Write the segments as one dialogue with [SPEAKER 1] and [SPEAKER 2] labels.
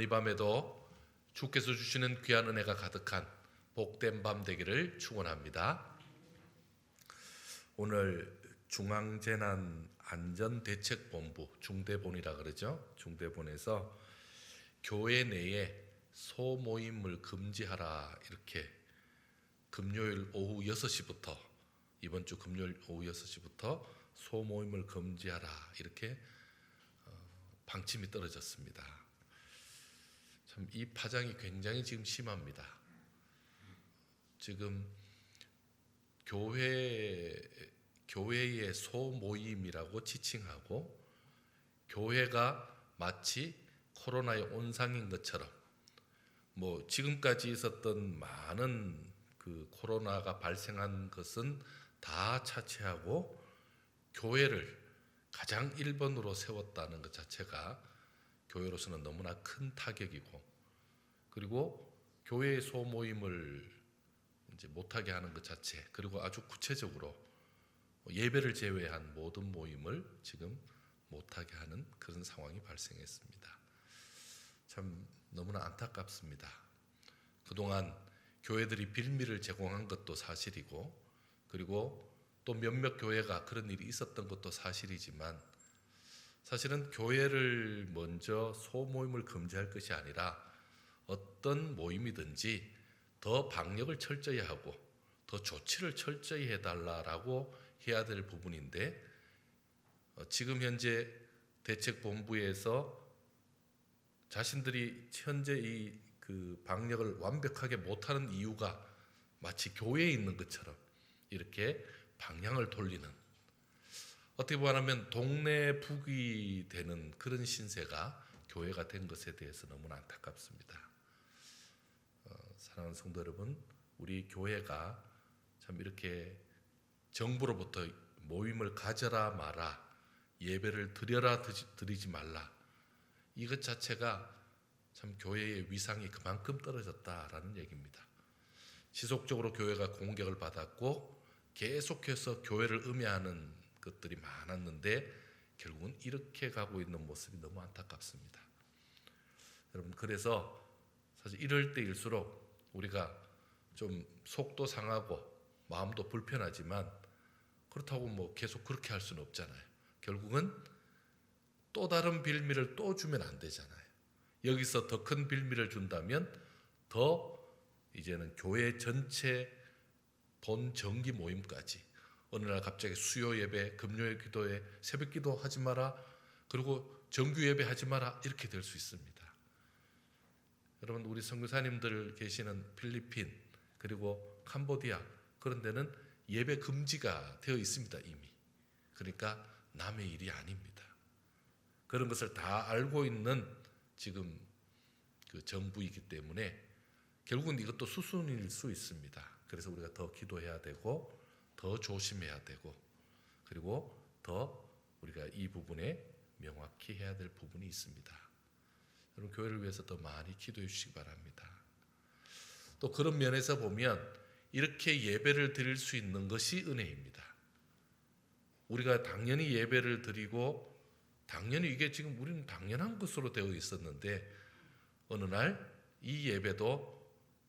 [SPEAKER 1] 이 밤에도 주께서 주시는 귀한 은혜가 가득한 복된 밤 되기를 축원합니다. 오늘 중앙재난안전대책본부 중대본이라 그러죠. 중대본에서 교회 내에 소모임을 금지하라, 이렇게 금요일 오후 6시부터, 이번 주 금요일 오후 6시부터 소모임을 금지하라, 이렇게 방침이 떨어졌습니다. 참 이 파장이 굉장히 지금 심합니다. 지금 교회의 소모임이라고 지칭하고, 교회가 마치 코로나의 온상인 것처럼, 지금까지 있었던 많은 그 코로나가 발생한 것은 다 차치하고 교회를 가장 1번으로 세웠다는 것 자체가 교회로서는 너무나 큰 타격이고, 그리고 교회의 소모임을 이제 못하게 하는 것 자체, 그리고 아주 구체적으로 예배를 제외한 모든 모임을 지금 못하게 하는 그런 상황이 발생했습니다. 참 너무나 안타깝습니다. 그동안 교회들이 빌미를 제공한 것도 사실이고, 그리고 또 몇몇 교회가 그런 일이 있었던 것도 사실이지만, 사실은 교회를 먼저 소모임을 금지할 것이 아니라 어떤 모임이든지 더 방역을 철저히 하고 더 조치를 철저히 해달라고 해야 될 부분인데, 지금 현재 대책본부에서 자신들이 현재 이 그 방역을 완벽하게 못하는 이유가 마치 교회에 있는 것처럼 이렇게 방향을 돌리는, 어떻게 보면 동네 북이 되는 그런 신세가 교회가 된 것에 대해서 너무나 안타깝습니다. 사랑하는 성도 여러분, 우리 교회가 참 이렇게 정부로부터 모임을 가져라 마라, 예배를 드려라 드리지 말라, 이것 자체가 참 교회의 위상이 그만큼 떨어졌다라는 얘기입니다. 지속적으로 교회가 공격을 받았고 계속해서 교회를 음해하는 것들이 많았는데, 결국은 이렇게 가고 있는 모습이 너무 안타깝습니다. 여러분, 그래서 사실 이럴 때일수록 우리가 좀 속도 상하고 마음도 불편하지만, 그렇다고 계속 그렇게 할 수는 없잖아요. 결국은 또 다른 빌미를 또 주면 안 되잖아요. 여기서 더 큰 빌미를 준다면 더 이제는 교회 전체 본 정기 모임까지, 어느 날 갑자기 수요 예배, 금요일 기도회, 새벽 기도 하지 마라, 그리고 정규 예배 하지 마라, 이렇게 될 수 있습니다. 여러분, 우리 선교사님들 계시는 필리핀 그리고 캄보디아, 그런 데는 예배 금지가 되어 있습니다, 이미. 그러니까 남의 일이 아닙니다. 그런 것을 다 알고 있는 지금 그 정부이기 때문에 결국은 이것도 수순일 수 있습니다. 그래서 우리가 더 기도해야 되고 더 조심해야 되고, 그리고 더 우리가 이 부분에 명확히 해야 될 부분이 있습니다. 여러분, 교회를 위해서 더 많이 기도해 주시기 바랍니다. 또 그런 면에서 보면 이렇게 예배를 드릴 수 있는 것이 은혜입니다. 우리가 당연히 예배를 드리고, 당연히 이게 지금 우리는 당연한 것으로 되어 있었는데, 어느 날 이 예배도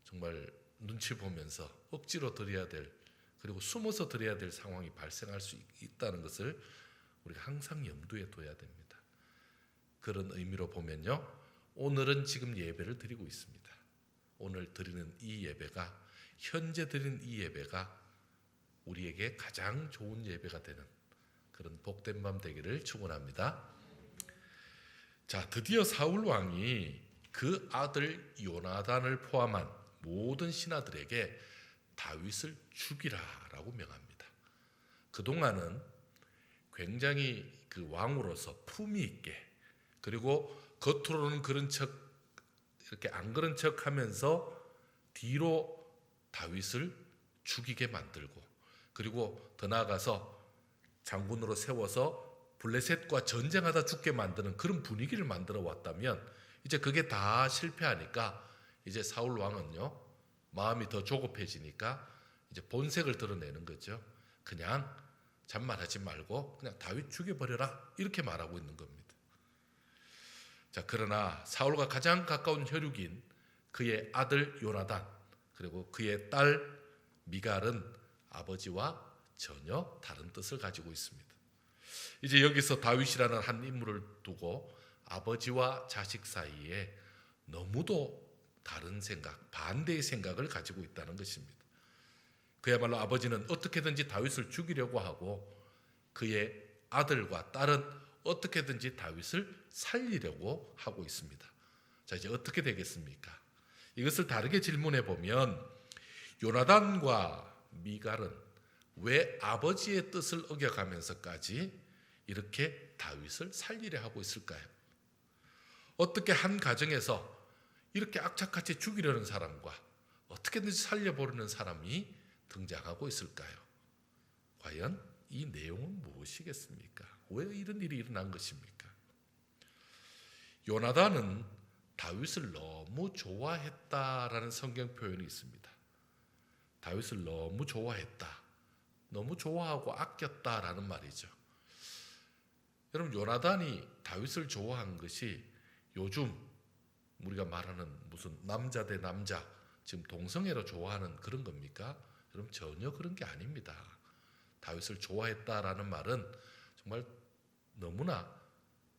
[SPEAKER 1] 정말 눈치 보면서 억지로 드려야 될, 그리고 숨어서 드려야 될 상황이 발생할 수 있다는 것을 우리가 항상 염두에 둬야 됩니다. 그런 의미로 보면요, 오늘은 지금 예배를 드리고 있습니다. 오늘 드리는 이 예배가, 현재 드리는 이 예배가 우리에게 가장 좋은 예배가 되는 그런 복된 밤 되기를 축원합니다. 자, 드디어 사울 왕이 그 아들 요나단을 포함한 모든 신하들에게 다윗을 죽이라라고 명합니다. 그동안은 굉장히 그 왕으로서 품위 있게, 그리고 겉으로는 그런 척, 이렇게 안 그런 척 하면서 뒤로 다윗을 죽이게 만들고, 그리고 더 나아가서 장군으로 세워서 블레셋과 전쟁하다 죽게 만드는 그런 분위기를 만들어 왔다면, 이제 그게 다 실패하니까 이제 사울 왕은요, 마음이 더 조급해지니까 이제 본색을 드러내는 거죠. 그냥 잔말하지 말고 그냥 다윗 죽여버려라, 이렇게 말하고 있는 겁니다. 자, 그러나 사울과 가장 가까운 혈육인 그의 아들 요나단 그리고 그의 딸 미갈은 아버지와 전혀 다른 뜻을 가지고 있습니다. 이제 여기서 다윗이라는 한 인물을 두고 아버지와 자식 사이에 너무도 다른 생각, 반대의 생각을 가지고 있다는 것입니다. 그야말로 아버지는 어떻게든지 다윗을 죽이려고 하고 그의 아들과 딸은 어떻게든지 다윗을 살리려고 하고 있습니다. 자, 이제 어떻게 되겠습니까? 이것을 다르게 질문해 보면 요나단과 미갈은 왜 아버지의 뜻을 어겨가면서까지 이렇게 다윗을 살리려 하고 있을까요? 어떻게 한 가정에서 이렇게 악착같이 죽이려는 사람과 어떻게든지 살려보려는 사람이 등장하고 있을까요? 과연 이 내용은 무엇이겠습니까? 왜 이런 일이 일어난 것입니까? 요나단은 다윗을 너무 좋아했다라는 성경 표현이 있습니다. 다윗을 너무 좋아했다. 너무 좋아하고 아꼈다라는 말이죠. 여러분, 요나단이 다윗을 좋아한 것이 요즘 우리가 말하는 무슨 남자 대 남자, 지금 동성애로 좋아하는 그런 겁니까? 여러분, 전혀 그런 게 아닙니다. 다윗을 좋아했다라는 말은 정말 너무나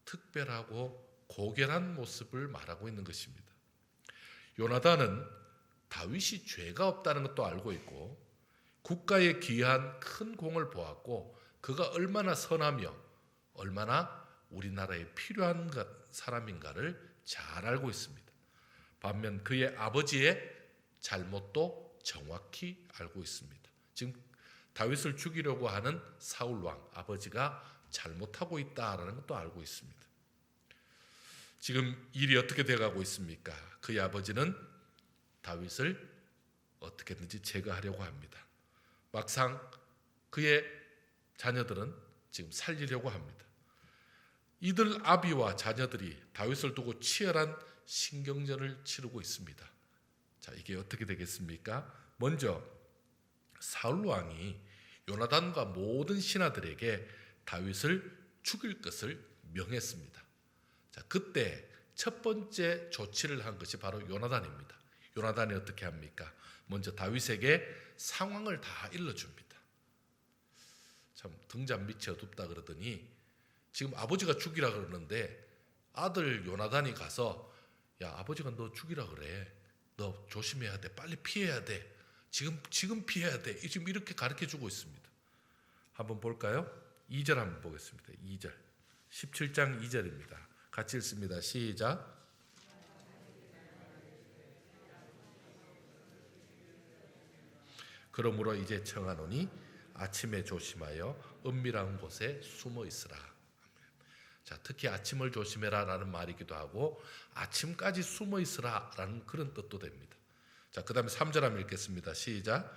[SPEAKER 1] 특별하고 고결한 모습을 말하고 있는 것입니다. 요나단은 다윗이 죄가 없다는 것도 알고 있고 국가에 기여한 큰 공을 보았고 그가 얼마나 선하며 얼마나 우리나라에 필요한 사람인가를 잘 알고 있습니다. 반면 그의 아버지의 잘못도 정확히 알고 있습니다. 지금 다윗을 죽이려고 하는 사울 왕 아버지가 잘못하고 있다라는 것도 알고 있습니다. 지금 일이 어떻게 돼가고 있습니까? 그의 아버지는 다윗을 어떻게든지 제거하려고 합니다. 막상 그의 자녀들은 지금 살리려고 합니다. 이들 아비와 자녀들이 다윗을 두고 치열한 신경전을 치르고 있습니다. 자, 이게 어떻게 되겠습니까? 먼저 사울 왕이 요나단과 모든 신하들에게 다윗을 죽일 것을 명했습니다. 자, 그때 첫 번째 조치를 한 것이 바로 요나단입니다. 요나단이 어떻게 합니까? 먼저 다윗에게 상황을 다 일러줍니다. 참 등잔 밑이 어둡다 그러더니 지금 아버지가 죽이라 그러는데 아들 요나단이 가서 야, 아버지가 너 죽이라 그래. 너 조심해야 돼. 빨리 피해야 돼. 지금 피해야 돼. 지금 이렇게 가르쳐주고 있습니다. 한번 볼까요? 2절 한번 보겠습니다. 2절 17장 2절입니다. 같이 읽습니다. 시작. 그러므로 이제 청하노니 아침에 조심하여 은밀한 곳에 숨어 있으라. 자, 특히 아침을 조심해라 라는 말이기도 하고 아침까지 숨어 있으라 라는 그런 뜻도 됩니다. 자, 그 다음에 3절 한번 읽겠습니다. 시작.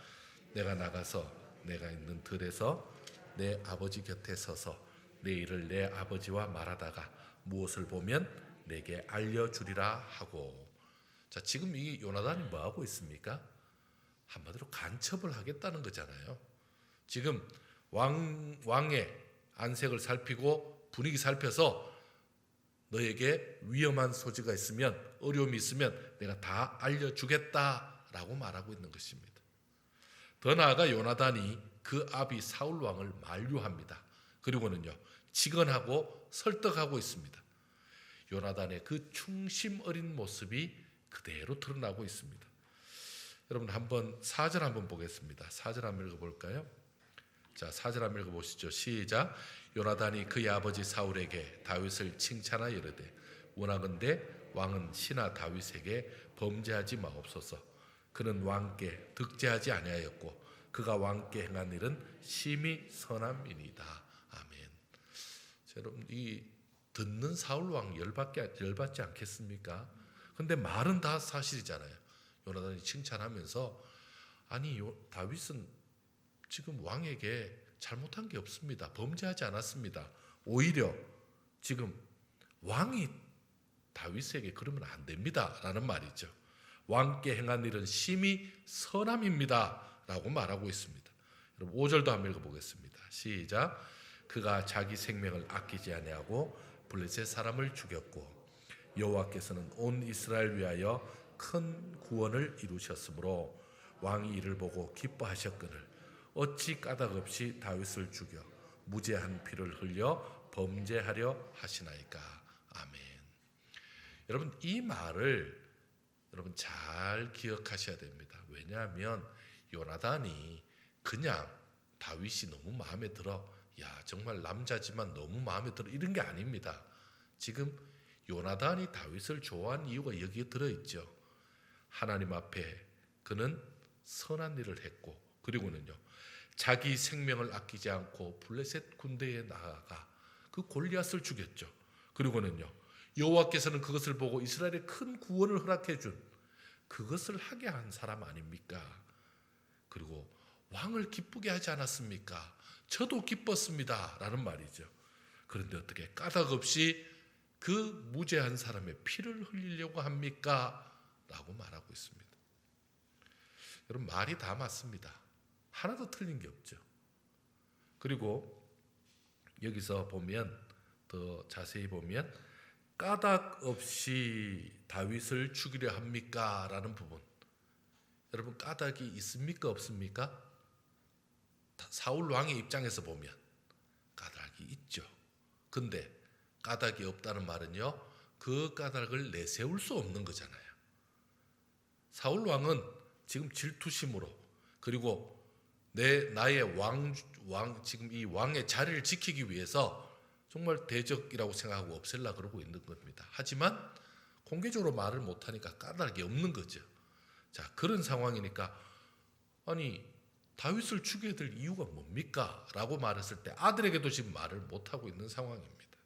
[SPEAKER 1] 내가 나가서 내가 있는 들에서 내 아버지 곁에 서서 내 일을 내 아버지와 말하다가 무엇을 보면 내게 알려주리라 하고. 자, 지금 이 요나단이 뭐하고 있습니까? 한마디로 간첩을 하겠다는 거잖아요. 지금 왕의 안색을 살피고 분위기 살펴서 너에게 위험한 소지가 있으면 어려움이 있으면 내가 다 알려주겠다라고 말하고 있는 것입니다. 더 나아가 요나단이 그 아비 사울 왕을 만류합니다. 그리고는요 직언하고 설득하고 있습니다. 요나단의 그 충심 어린 모습이 그대로 드러나고 있습니다. 여러분 한번 4절 한번 보겠습니다. 4절 한번 읽어볼까요? 자, 4절 한번 읽어보시죠. 시작. 요나단이 그의 아버지 사울에게 다윗을 칭찬하여 이르되 원하건대 왕은 신하 다윗에게 범죄하지 마옵소서. 그는 왕께 득죄하지 아니하였고 그가 왕께 행한 일은 심히 선함이니이다. 아멘. 자, 여러분 이 듣는 사울 왕 열받지 않겠습니까? 근데 말은 다 사실이잖아요. 요나단이 칭찬하면서 아니 다윗은 지금 왕에게 잘못한 게 없습니다. 범죄하지 않았습니다. 오히려 지금 왕이 다윗에게 그러면 안 됩니다 라는 말이죠. 왕께 행한 일은 심히 선함입니다 라고 말하고 있습니다. 여러분 5절도 한번 읽어보겠습니다. 시작. 그가 자기 생명을 아끼지 아니하고 블레셋 사람을 죽였고 여호와께서는 온 이스라엘 위하여 큰 구원을 이루셨으므로 왕이 이를 보고 기뻐하셨거늘 어찌 까닭 없이 다윗을 죽여 무죄한 피를 흘려 범죄하려 하시나이까. 아멘. 여러분, 이 말을 여러분 잘 기억하셔야 됩니다. 왜냐하면 요나단이 그냥 다윗이 너무 마음에 들어, 야 정말 남자지만 너무 마음에 들어, 이런 게 아닙니다. 지금 요나단이 다윗을 좋아한 이유가 여기에 들어있죠. 하나님 앞에 그는 선한 일을 했고, 그리고는요 자기 생명을 아끼지 않고 블레셋 군대에 나아가 그 골리앗을 죽였죠. 그리고는요 여호와께서는 그것을 보고 이스라엘에 큰 구원을 허락해 준, 그것을 하게 한 사람 아닙니까? 그리고 왕을 기쁘게 하지 않았습니까? 저도 기뻤습니다 라는 말이죠. 그런데 어떻게 까닭 없이 그 무죄한 사람의 피를 흘리려고 합니까? 라고 말하고 있습니다. 여러분, 말이 다 맞습니다. 하나도 틀린 게 없죠. 그리고 여기서 보면, 더 자세히 보면 까닭 없이 다윗을 죽이려 합니까? 라는 부분, 여러분 까닭이 있습니까? 없습니까? 사울 왕의 입장에서 보면 까닭이 있죠. 근데 까닭이 없다는 말은요 그 까닭을 내세울 수 없는 거잖아요. 사울 왕은 지금 질투심으로, 그리고 나의 왕 지금 이 왕의 자리를 지키기 위해서 정말 대적이라고 생각하고 없앨라 그러고 있는 겁니다. 하지만 공개적으로 말을 못하니까 까닭이 없는 거죠. 자, 그런 상황이니까 아니 다윗을 죽여야 될 이유가 뭡니까? 라고 말했을 때 아들에게도 지금 말을 못하고 있는 상황입니다.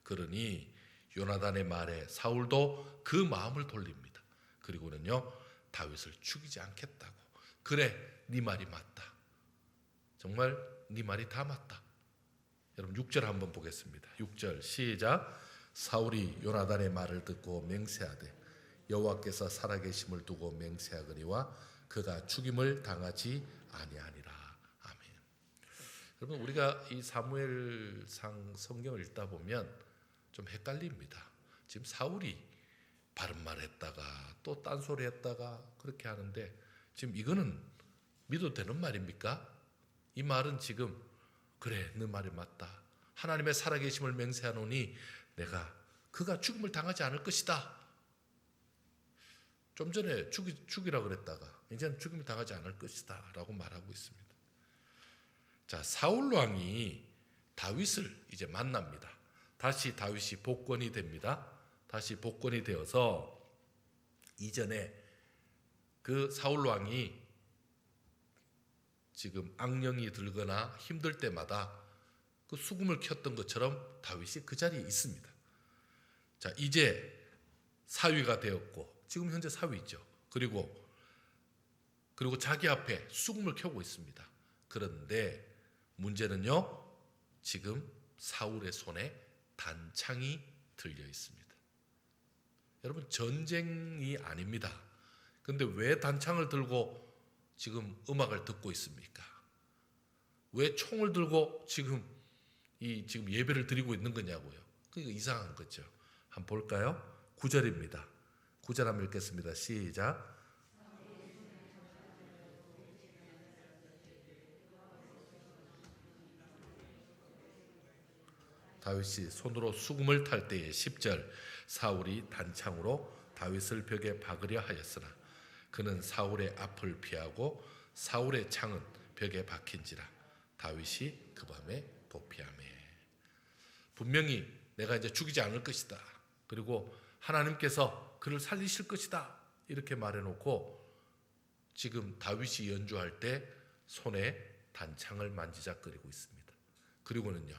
[SPEAKER 1] 그러니 요나단의 말에 사울도 그 마음을 돌립니다. 그리고는요 다윗을 죽이지 않겠다고. 그래, 네 말이 맞다. 정말 네 말이 다 맞다. 여러분 6절 한번 보겠습니다. 6절 시작. 사울이 요나단의 말을 듣고 맹세하되 여호와께서 살아계심을 두고 맹세하거니와 그가 죽임을 당하지 아니하니라. 아멘. 여러분, 우리가 이 사무엘상 성경을 읽다 보면 좀 헷갈립니다. 지금 사울이 바른 말 했다가 또 딴소리 했다가 그렇게 하는데, 지금 이거는 믿어도 되는 말입니까? 이 말은 지금 그래 네 말이 맞다, 하나님의 살아계심을 맹세하노니 그가 죽임을 당하지 않을 것이다. 좀 전에 죽이라 그랬다가 이제는 죽임을 당하지 않을 것이다 라고 말하고 있습니다. 자, 사울 왕이 다윗을 이제 만납니다. 다시 다윗이 복권이 됩니다. 다시 복권이 되어서 이전에 그 사울 왕이 지금 악령이 들거나 힘들 때마다 그 수금을 켰던 것처럼 다윗이 그 자리에 있습니다. 자, 이제 사위가 되었고 지금 현재 사위죠. 그리고 자기 앞에 수금을 켜고 있습니다. 그런데 문제는요, 지금 사울의 손에 단창이 들려 있습니다. 여러분, 전쟁이 아닙니다. 근데 왜 단창을 들고 지금 음악을 듣고 있습니까? 왜 총을 들고 지금 예배를 드리고 있는 거냐고요. 그게 이상한 거죠. 한번 볼까요? 9절입니다. 9절 한번 읽겠습니다. 시작. 다윗이 손으로 수금을 탈 때에 10절 사울이 단창으로 다윗을 벽에 박으려 하였으나 그는 사울의 앞을 피하고 사울의 창은 벽에 박힌지라 다윗이 그 밤에 도피하매. 분명히 내가 이제 죽이지 않을 것이다, 그리고 하나님께서 그를 살리실 것이다, 이렇게 말해놓고 지금 다윗이 연주할 때 손에 단창을 만지작거리고 있습니다. 그리고는요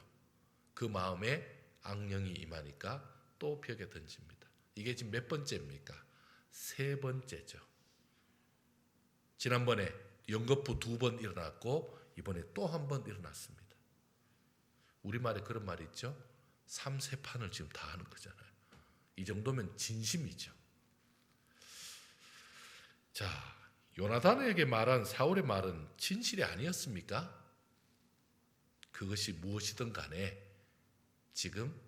[SPEAKER 1] 그 마음에 악령이 임하니까 또 벽에 던집니다. 이게 지금 몇 번째입니까? 3번째죠. 지난번에 연거푸 2번 일어났고 이번에 또 한 번 일어났습니다. 우리말에 그런 말이 있죠. 3세판을 지금 다 하는 거잖아요. 이 정도면 진심이죠. 자, 요나단에게 말한 사울의 말은 진실이 아니었습니까? 그것이 무엇이든 간에 지금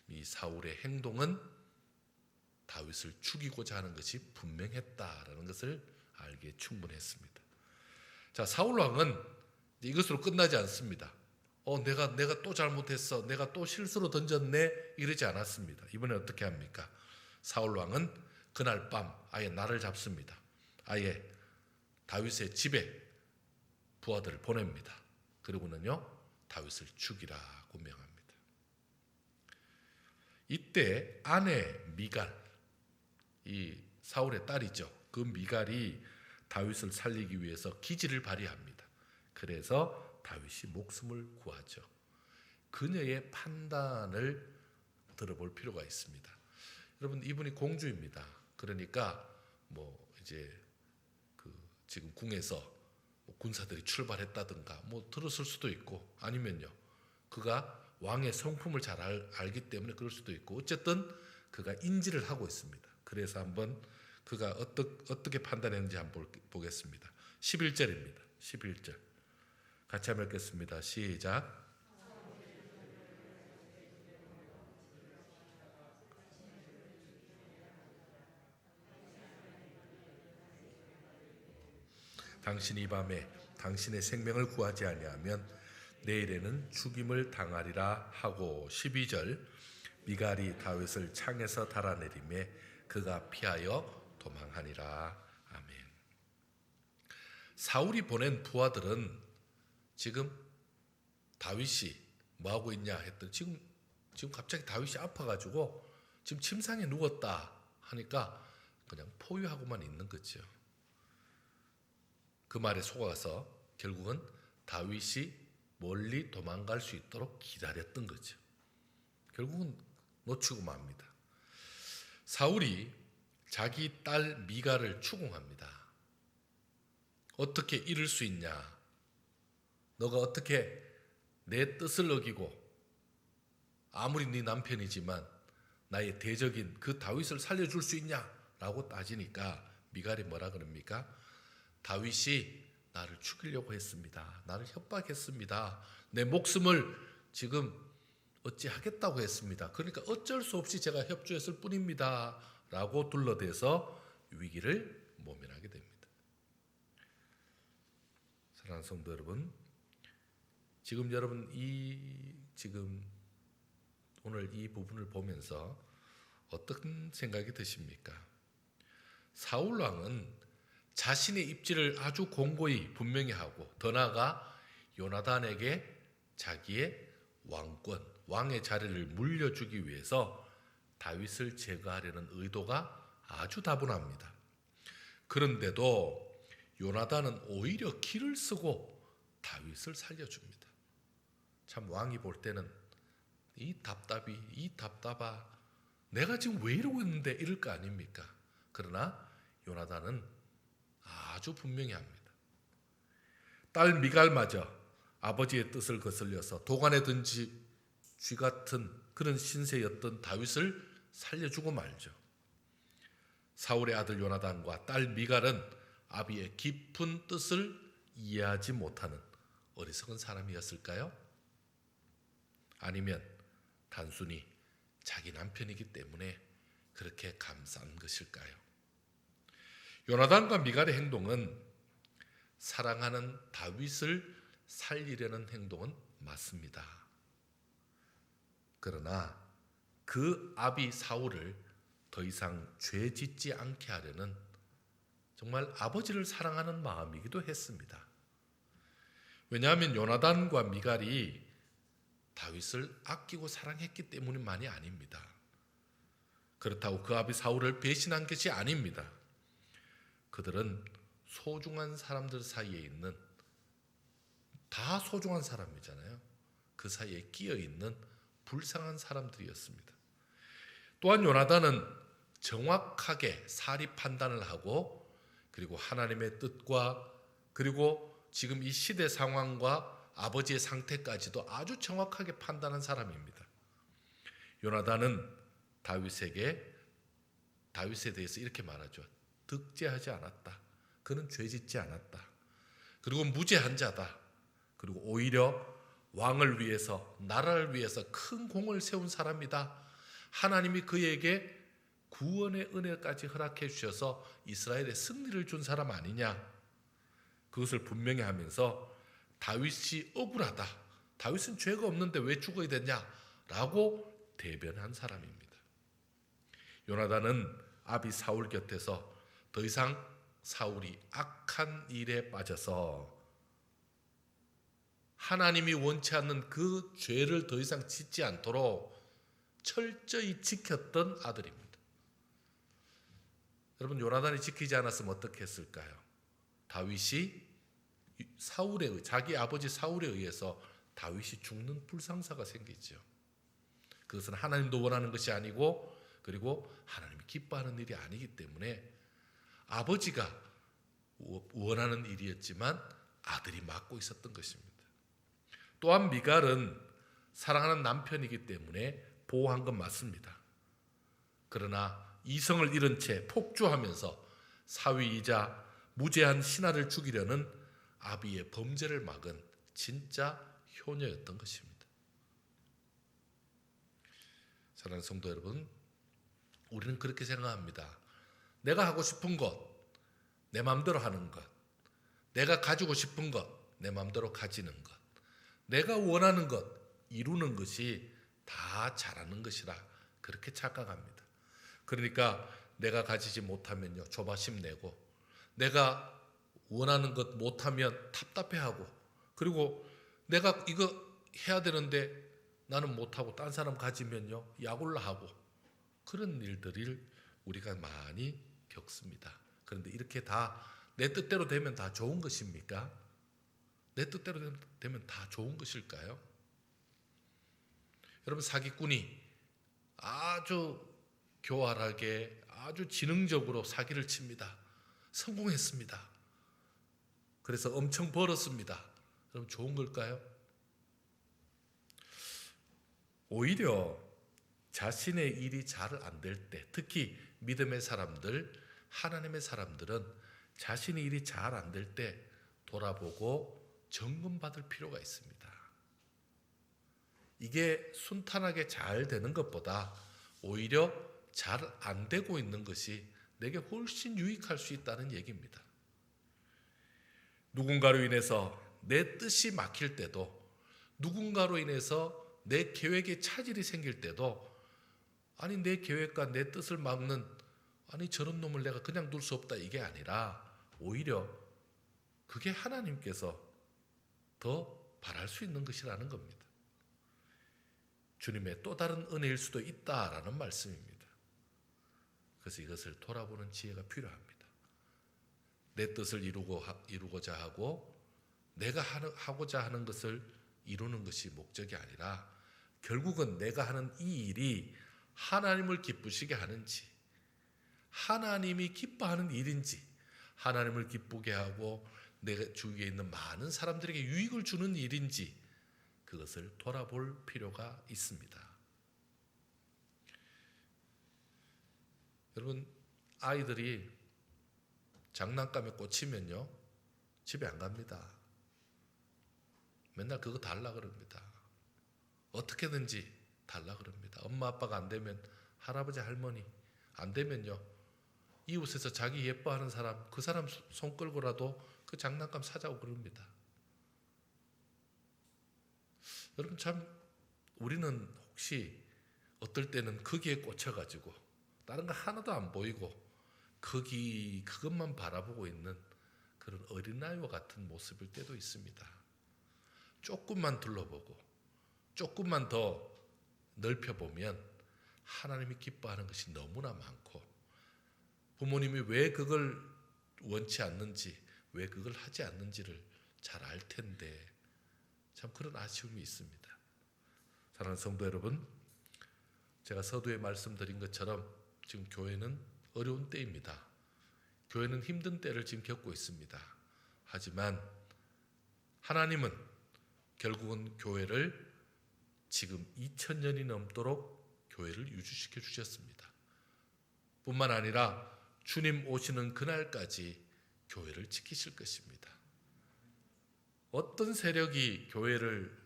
[SPEAKER 1] 이 사울의 행동은 다윗을 죽이고자 하는 것이 분명했다라는 것을 알기에 충분했습니다. 자, 사울 왕은 이것으로 끝나지 않습니다. 내가 또 잘못했어, 내가 또 실수로 던졌네, 이러지 않았습니다. 이번에 어떻게 합니까? 사울 왕은 그날 밤 아예 날을 잡습니다. 아예 다윗의 집에 부하들을 보냅니다. 그리고는요, 다윗을 죽이라고 명합니다. 이때 아내 미갈, 이 사울의 딸이죠. 그 미갈이 다윗을 살리기 위해서 기지를 발휘합니다. 그래서 다윗이 목숨을 구하죠. 그녀의 판단을 들어볼 필요가 있습니다. 여러분, 이분이 공주입니다. 그러니까 이제 지금 궁에서 군사들이 출발했다든가 들었을 수도 있고, 아니면요, 그가 왕의 성품을 잘 알기 때문에 그럴 수도 있고, 어쨌든 그가 인지를 하고 있습니다. 그래서 한번 그가 어떻게 판단했는지 한번 보겠습니다. 11절입니다. 11절 같이 한번 읽겠습니다. 시작. 당신이 이 밤에 당신의 생명을 구하지 아니하면 내일에는 죽임을 당하리라 하고, 12절 미갈이 다윗을 창에서 달아내리매 그가 피하여 도망하니라. 아멘. 사울이 보낸 부하들은 지금 다윗이 뭐하고 있냐 했더니 지금 갑자기 다윗이 아파가지고 지금 침상에 누웠다 하니까 그냥 포위하고만 있는 거죠. 그 말에 속아서 결국은 다윗이 멀리 도망갈 수 있도록 기다렸던 거죠. 결국은 놓치고 맙니다. 사울이 자기 딸 미갈을 추궁합니다. 어떻게 이럴 수 있냐? 너가 어떻게 내 뜻을 어기고 아무리 네 남편이지만 나의 대적인 그 다윗을 살려줄 수 있냐? 라고 따지니까 미갈이 뭐라 그럽니까? 다윗이 나를 죽이려고 했습니다. 나를 협박했습니다. 내 목숨을 지금 어찌하겠다고 했습니다. 그러니까 어쩔 수 없이 제가 협조했을 뿐입니다. 라고 둘러대서 위기를 모면하게 됩니다. 사랑하는 성도 여러분, 지금 여러분 오늘 이 부분을 보면서 어떤 생각이 드십니까? 사울 왕은 자신의 입지를 아주 공고히 분명히 하고, 더 나아가 요나단에게 자기의 왕의 자리를 물려주기 위해서 다윗을 제거하려는 의도가 아주 다분합니다. 그런데도 요나단은 오히려 기를 쓰고 다윗을 살려줍니다. 참, 왕이 볼 때는 이 답답아, 내가 지금 왜 이러고 있는데 이럴 거 아닙니까? 그러나 요나단은 아주 분명히 합니다. 딸 미갈마저 아버지의 뜻을 거슬려서 도관에 든 쥐 같은 그런 신세였던 다윗을 살려주고 말죠. 사울의 아들 요나단과 딸 미갈은 아비의 깊은 뜻을 이해하지 못하는 어리석은 사람이었을까요? 아니면 단순히 자기 남편이기 때문에 그렇게 감싼 것일까요? 요나단과 미갈의 행동은 사랑하는 다윗을 살리려는 행동은 맞습니다. 그러나 그 아비 사울을 더 이상 죄 짓지 않게 하려는 정말 아버지를 사랑하는 마음이기도 했습니다. 왜냐하면 요나단과 미갈이 다윗을 아끼고 사랑했기 때문만이 아닙니다. 그렇다고 그 아비 사울을 배신한 것이 아닙니다. 그들은 소중한 사람들 사이에 있는, 다 소중한 사람이잖아요. 그 사이에 끼어있는 불쌍한 사람들이었습니다. 또한 요나단은 정확하게 사리 판단을 하고, 그리고 하나님의 뜻과 그리고 지금 이 시대 상황과 아버지의 상태까지도 아주 정확하게 판단한 사람입니다. 요나단은 다윗에 대해서 이렇게 말하죠. 득죄하지 않았다. 그는 죄짓지 않았다. 그리고 무죄한 자다. 그리고 오히려 왕을 위해서, 나라를 위해서 큰 공을 세운 사람이다. 하나님이 그에게 구원의 은혜까지 허락해 주셔서 이스라엘에 승리를 준 사람 아니냐? 그것을 분명히 하면서 다윗이 억울하다. 다윗은 죄가 없는데 왜 죽어야 되냐? 라고 대변한 사람입니다. 요나단은 아비 사울 곁에서 더 이상 사울이 악한 일에 빠져서 하나님이 원치 않는 그 죄를 더 이상 짓지 않도록 철저히 지켰던 아들입니다. 여러분, 요나단이 지키지 않았으면 어떻게 했을까요? 다윗이 자기 아버지 사울에 의해서 다윗이 죽는 불상사가 생기죠. 그것은 하나님도 원하는 것이 아니고, 그리고 하나님이 기뻐하는 일이 아니기 때문에 아버지가 원하는 일이었지만 아들이 맡고 있었던 것입니다. 또한 미갈은 사랑하는 남편이기 때문에 보호한 건 맞습니다. 그러나 이성을 잃은 채 폭주하면서 사위이자 무죄한 신하를 죽이려는 아비의 범죄를 막은 진짜 효녀였던 것입니다. 사랑하는 성도 여러분, 우리는 그렇게 생각합니다. 내가 하고 싶은 것, 내 마음대로 하는 것, 내가 가지고 싶은 것, 내 마음대로 가지는 것, 내가 원하는 것, 이루는 것이 다 잘하는 것이라 그렇게 착각합니다. 그러니까 내가 가지지 못하면요, 조바심 내고, 내가 원하는 것 못하면 답답해하고, 그리고 내가 이거 해야 되는데 나는 못하고 딴 사람 가지면요, 약올라 하고, 그런 일들을 우리가 많이 겪습니다. 그런데 이렇게 다 내 뜻대로 되면 다 좋은 것입니까? 내 뜻대로 되면 다 좋은 것일까요? 여러분, 사기꾼이 아주 교활하게 아주 지능적으로 사기를 칩니다. 성공했습니다. 그래서 엄청 벌었습니다. 그럼 좋은 걸까요? 오히려 자신의 일이 잘 안 될 때, 특히 믿음의 사람들, 하나님의 사람들은 자신의 일이 잘 안 될 때 돌아보고 점검받을 필요가 있습니다. 이게 순탄하게 잘 되는 것보다 오히려 잘 안 되고 있는 것이 내게 훨씬 유익할 수 있다는 얘기입니다. 누군가로 인해서 내 뜻이 막힐 때도, 누군가로 인해서 내 계획에 차질이 생길 때도, 아니 내 계획과 내 뜻을 막는 저런 놈을 내가 그냥 둘 수 없다, 이게 아니라 오히려 그게 하나님께서 더 바랄 수 있는 것이라는 겁니다. 주님의 또 다른 은혜일 수도 있다라는 말씀입니다. 그래서 이것을 돌아보는 지혜가 필요합니다. 내 뜻을 이루고자 하고 내가 하고자 하는 것을 이루는 것이 목적이 아니라 결국은 내가 하는 이 일이 하나님을 기쁘시게 하는지, 하나님이 기뻐하는 일인지, 하나님을 기쁘게 하고 내 주위에 있는 많은 사람들에게 유익을 주는 일인지, 그것을 돌아볼 필요가 있습니다. 여러분, 아이들이 장난감에 꽂히면요, 집에 안 갑니다. 맨날 그거 달라 그럽니다. 어떻게든지 달라 그럽니다. 엄마 아빠가 안 되면 할아버지 할머니, 안 되면요, 이웃에서 자기 예뻐하는 사람, 그 사람 손 끌고라도 그 장난감 사자고 그럽니다. 여러분, 참 우리는 혹시 어떨 때는 거기에 꽂혀가지고 다른 거 하나도 안 보이고 그것만 바라보고 있는 그런 어린아이와 같은 모습일 때도 있습니다. 조금만 둘러보고 조금만 더 넓혀보면 하나님이 기뻐하는 것이 너무나 많고, 부모님이 왜 그걸 원치 않는지, 왜 그걸 하지 않는지를 잘 알 텐데 참 그런 아쉬움이 있습니다. 사랑하는 성도 여러분, 제가 서두에 말씀드린 것처럼 지금 교회는 어려운 때입니다. 교회는 힘든 때를 지금 겪고 있습니다. 하지만 하나님은 결국은 교회를 지금 2000년이 넘도록 교회를 유지시켜 주셨습니다. 뿐만 아니라 주님 오시는 그날까지 교회를 지키실 것입니다. 어떤 세력이 교회를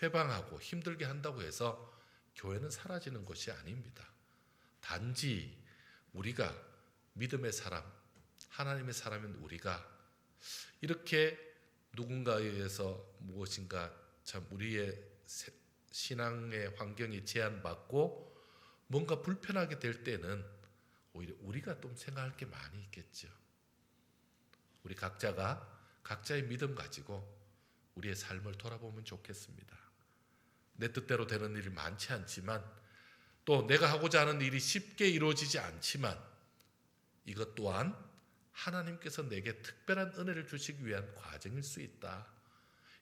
[SPEAKER 1] 회방하고 힘들게 한다고 해서 교회는 사라지는 것이 아닙니다. 단지 우리가 믿음의 사람, 하나님의 사람인 우리가 이렇게 누군가에 의해서 무엇인가 참 우리의 신앙의 환경이 제한받고 뭔가 불편하게 될 때는 오히려 우리가 좀 생각할 게 많이 있겠죠. 우리 각자가 각자의 믿음 가지고 우리의 삶을 돌아보면 좋겠습니다. 내 뜻대로 되는 일이 많지 않지만 또 내가 하고자 하는 일이 쉽게 이루어지지 않지만 이것 또한 하나님께서 내게 특별한 은혜를 주시기 위한 과정일 수 있다.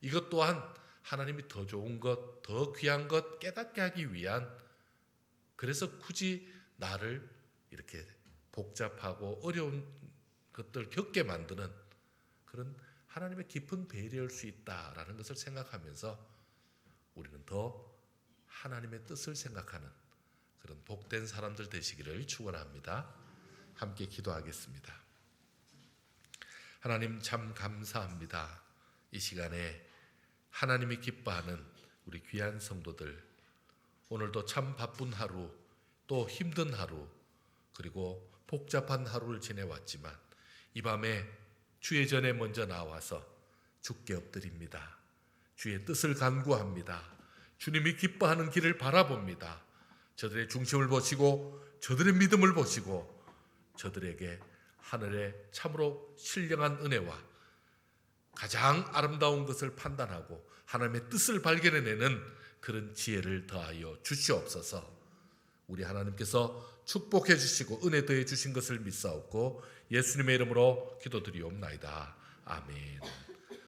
[SPEAKER 1] 이것 또한 하나님이 더 좋은 것, 더 귀한 것 깨닫게 하기 위한, 그래서 굳이 나를 이렇게 복잡하고 어려운 것들 겪게 만드는 그런 하나님의 깊은 배려일 수 있다라는 것을 생각하면서 우리는 더 하나님의 뜻을 생각하는 그런 복된 사람들 되시기를 축원합니다. 함께 기도하겠습니다. 하나님 참 감사합니다. 이 시간에 하나님이 기뻐하는 우리 귀한 성도들, 오늘도 참 바쁜 하루, 또 힘든 하루, 그리고 복잡한 하루를 지내왔지만 이 밤에 주의 전에 먼저 나와서 주께 엎드립니다. 주의 뜻을 간구합니다. 주님이 기뻐하는 길을 바라봅니다. 저들의 중심을 보시고 저들의 믿음을 보시고 저들에게 하늘의 참으로 신령한 은혜와 가장 아름다운 것을 판단하고 하나님의 뜻을 발견해내는 그런 지혜를 더하여 주시옵소서. 우리 하나님께서 축복해 주시고 은혜 더해 주신 것을 믿사옵고 예수님의 이름으로 기도드리옵나이다. 아멘.